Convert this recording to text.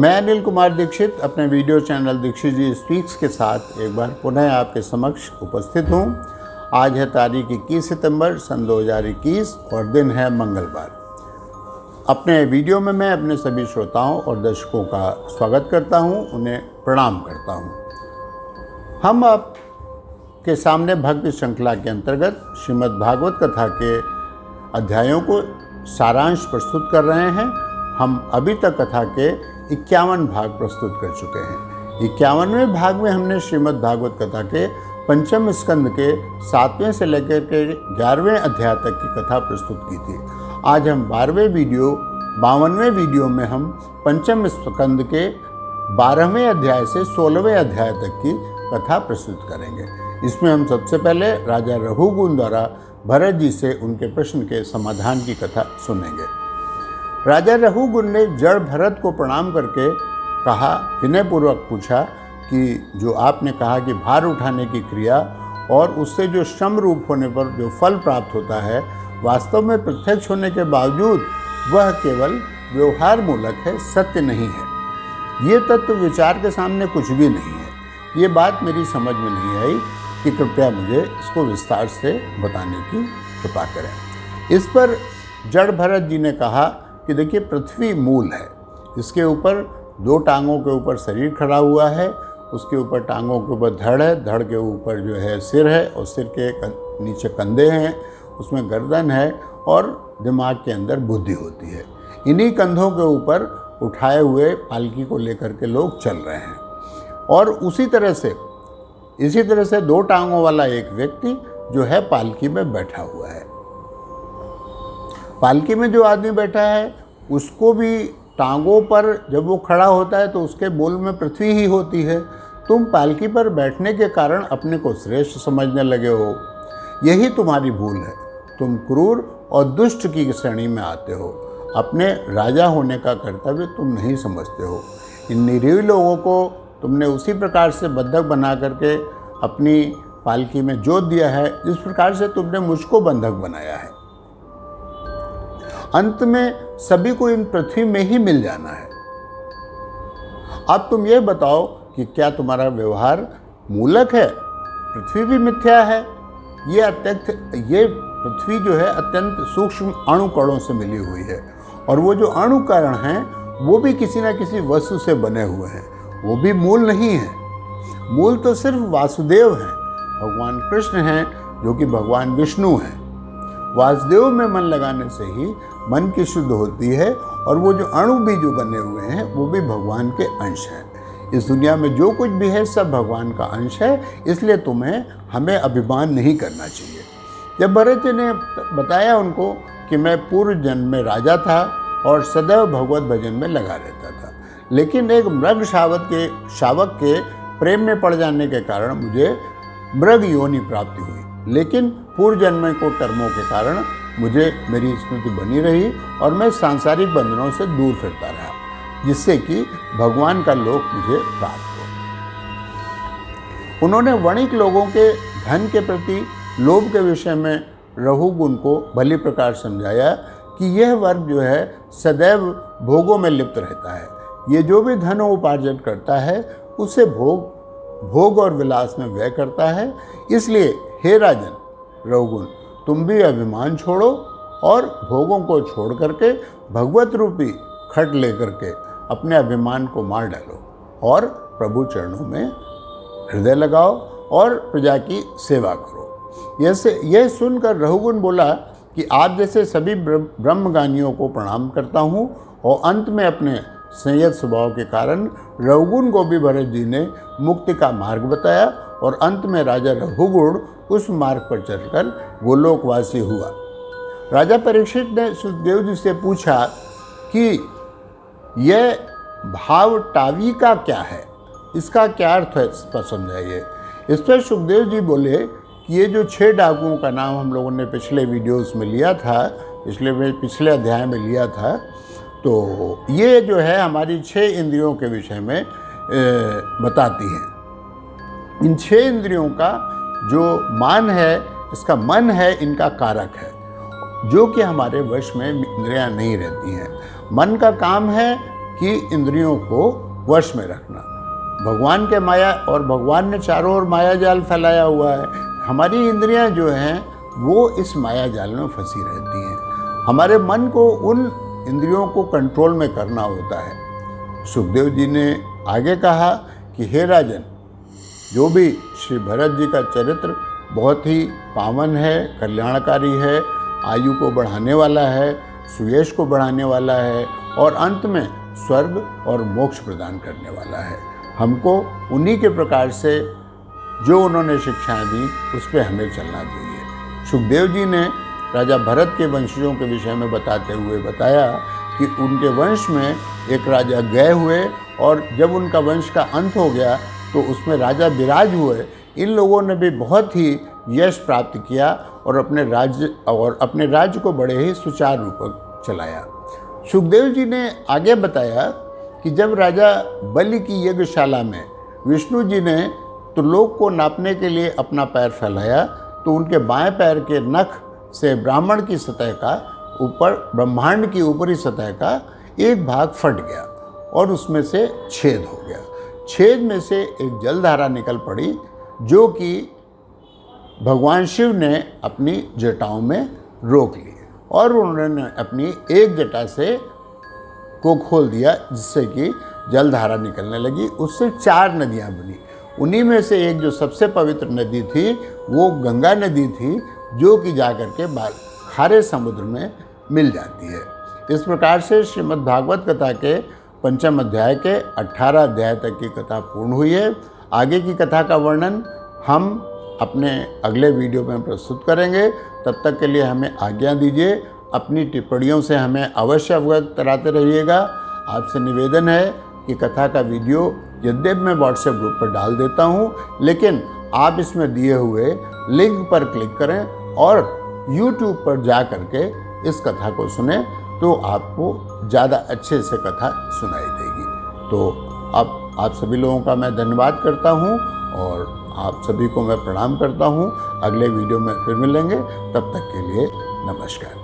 मैं अनिल कुमार दीक्षित अपने video channel Dixit जी speaks के साथ एक बार पुनः आपके समक्ष उपस्थित हूँ। आज है तारीख 21 सितंबर सन 2021 और दिन है मंगलवार। अपने वीडियो में मैं अपने सभी श्रोताओं और दर्शकों का स्वागत करता हूँ, उन्हें प्रणाम करता हूँ। हम आपके सामने भक्ति श्रृंखला के अंतर्गत श्रीमद् भागवत कथा के अध्यायों को सारांश प्रस्तुत कर रहे हैं। हम अभी तक कथा के 51 भाग प्रस्तुत कर चुके हैं। 51वें भाग में हमने श्रीमद् भागवत कथा के पंचम स्कंद के 7वें से लेकर के 11वें अध्याय तक की कथा प्रस्तुत की थी। आज हम 52वें वीडियो में हम पंचम स्कंद के 12वें अध्याय से 16वें अध्याय तक की कथा प्रस्तुत करेंगे। इसमें हम सबसे पहले राजा रघुगुण द्वारा भरत जी से उनके प्रश्न के समाधान की कथा सुनेंगे। राजा रघुगुण ने जड़ भरत को प्रणाम करके कहा, विनयपूर्वक पूछा कि जो आपने कहा कि भार उठाने की क्रिया और उससे जो श्रम रूप होने पर जो फल प्राप्त होता है, वास्तव में प्रत्यक्ष होने के बावजूद वह केवल व्यवहार मूलक है, सत्य नहीं है। ये तत्व विचार के सामने कुछ भी नहीं है। ये बात मेरी समझ में नहीं आई कि कृपया मुझे इसको विस्तार से बताने की कृपा करें। इस पर जड़ भरत जी ने कहा कि देखिए, पृथ्वी मूल है, इसके ऊपर 2 टांगों के ऊपर शरीर खड़ा हुआ है, उसके ऊपर टांगों के ऊपर धड़ है, धड़ के ऊपर जो है सिर है और सिर के नीचे कंधे हैं, उसमें गर्दन है और दिमाग के अंदर बुद्धि होती है। इन्हीं कंधों के ऊपर उठाए हुए पालकी को लेकर के लोग चल रहे हैं। और इसी तरह से 2 टांगों वाला एक व्यक्ति जो है पालकी में बैठा हुआ है। पालकी में जो आदमी बैठा है उसको भी टांगों पर जब वो खड़ा होता है तो उसके मूल में पृथ्वी ही होती है। तुम पालकी पर बैठने के कारण अपने को श्रेष्ठ समझने लगे हो। यही तुम्हारी भूल है। तुम क्रूर और दुष्ट की श्रेणी में आते हो। अपने राजा होने का कर्तव्य तुम नहीं समझते हो। इन निरीह लोगों को तुमने उसी प्रकार से बंधक बना करके अपनी पालकी में जोत दिया है जिस प्रकार से तुमने मुझको बंधक बनाया है। अंत में सभी को इन पृथ्वी में ही मिल जाना है। अब तुम ये बताओ कि क्या तुम्हारा व्यवहार मूलक है? पृथ्वी भी मिथ्या है। ये पृथ्वी जो है अत्यंत सूक्ष्म अणुकणों से मिली हुई है और वो जो अणुकण हैं वो भी किसी न किसी वस्तु से बने हुए हैं, वो भी मूल नहीं है। मूल तो सिर्फ वासुदेव हैं, भगवान कृष्ण हैं जो कि भगवान विष्णु हैं। वासुदेव में मन लगाने से ही मन की शुद्ध होती है और वो जो अणु भी जो बने हुए हैं वो भी भगवान के अंश हैं। इस दुनिया में जो कुछ भी है सब भगवान का अंश है, इसलिए हमें अभिमान नहीं करना चाहिए। जब भरत जी ने बताया उनको कि मैं पूर्व जन्म में राजा था और सदैव भगवत भजन में लगा रहता था, लेकिन एक मृग शावक के प्रेम में पड़ जाने के कारण मुझे मृग योनि प्राप्ति हुई, लेकिन पूर्व जन्म को कर्मों के कारण मुझे मेरी स्मृति बनी रही और मैं सांसारिक बंधनों से दूर फिरता रहा, जिससे कि भगवान का लोक मुझे प्राप्त हो। उन्होंने वणिक लोगों के धन के प्रति लोभ के विषय में रघुगुण को भली प्रकार समझाया कि यह वर्ग जो है सदैव भोगों में लिप्त रहता है। ये जो भी धन उपार्जन करता है उसे भोग और विलास में व्यय करता है। इसलिए हे राजन रघुगुण, तुम भी अभिमान छोड़ो और भोगों को छोड़ करके भगवत रूपी खट लेकर के अपने अभिमान को मार डालो और प्रभु चरणों में हृदय लगाओ और प्रजा की सेवा करो। यह सुनकर रघुगुण बोला कि आप जैसे सभी ब्रह्मगानियों को प्रणाम करता हूँ। और अंत में अपने संयत स्वभाव के कारण रघुगुण को भी भरत जी ने मुक्ति का मार्ग बताया और अंत में राजा रघुगुण उस मार्ग पर चलकर गोलोकवासी हुआ। राजा परीक्षित ने सुखदेव जी से पूछा कि यह भाव टावी का क्या है, इसका क्या अर्थ है, इस पर समझाइए। इस पर सुखदेव जी बोले कि ये जो 6 डाकुओं का नाम हम लोगों ने पिछले वीडियोस में लिया था, पिछले अध्याय में लिया था, तो ये जो है हमारी 6 इंद्रियों के विषय में बताती है। इन 6 इंद्रियों का जो मान है, इसका मन है, इनका कारक है, जो कि हमारे वश में इंद्रियां नहीं रहती हैं। मन का काम है कि इंद्रियों को वश में रखना। भगवान के माया, और भगवान ने चारों ओर माया जाल फैलाया हुआ है। हमारी इंद्रियां जो हैं वो इस माया जाल में फंसी रहती हैं। हमारे मन को उन इंद्रियों को कंट्रोल में करना होता है। सुखदेव जी ने आगे कहा कि हे राजन, जो भी श्री भरत जी का चरित्र बहुत ही पावन है, कल्याणकारी है, आयु को बढ़ाने वाला है, सुयश को बढ़ाने वाला है और अंत में स्वर्ग और मोक्ष प्रदान करने वाला है। हमको उन्हीं के प्रकार से जो उन्होंने शिक्षाएं दी उस पर हमें चलना चाहिए। सुखदेव जी ने राजा भरत के वंशजों के विषय में बताते हुए बताया कि उनके वंश में एक राजा गए हुए और जब उनका वंश का अंत हो गया तो उसमें राजा विराज हुए। इन लोगों ने भी बहुत ही यश प्राप्त किया और अपने राज्य को बड़े ही सुचारू रूप चलाया। सुखदेव जी ने आगे बताया कि जब राजा बलि की यज्ञशाला में विष्णु जी ने त्रिलोक को नापने के लिए अपना पैर फैलाया तो उनके बाएं पैर के नख से ब्राह्मण की सतह का ब्रह्मांड की ऊपरी सतह का एक भाग फट गया और उसमें से छेद हो गया। छेद में से एक जलधारा निकल पड़ी जो कि भगवान शिव ने अपनी जटाओं में रोक ली और उन्होंने अपनी एक जटा से को खोल दिया जिससे कि जलधारा निकलने लगी। उससे 4 नदियाँ बनी। उन्हीं में से एक जो सबसे पवित्र नदी थी वो गंगा नदी थी, जो कि जाकर के खारे समुद्र में मिल जाती है। इस प्रकार से श्रीमद् भागवत कथा के 5वें अध्याय के 18 अध्याय तक की कथा पूर्ण हुई है। आगे की कथा का वर्णन हम अपने अगले वीडियो में प्रस्तुत करेंगे। तब तक के लिए हमें आज्ञा दीजिए। अपनी टिप्पणियों से हमें अवश्य अवगत कराते रहिएगा। आपसे निवेदन है कि कथा का वीडियो यद्यपि मैं व्हाट्सएप ग्रुप पर डाल देता हूँ, लेकिन आप इसमें दिए हुए लिंक पर क्लिक करें और YouTube पर जा करके इस कथा को सुने तो आपको ज़्यादा अच्छे से कथा सुनाई देगी। तो अब आप सभी लोगों का मैं धन्यवाद करता हूँ और आप सभी को मैं प्रणाम करता हूँ। अगले वीडियो में फिर मिलेंगे, तब तक के लिए नमस्कार।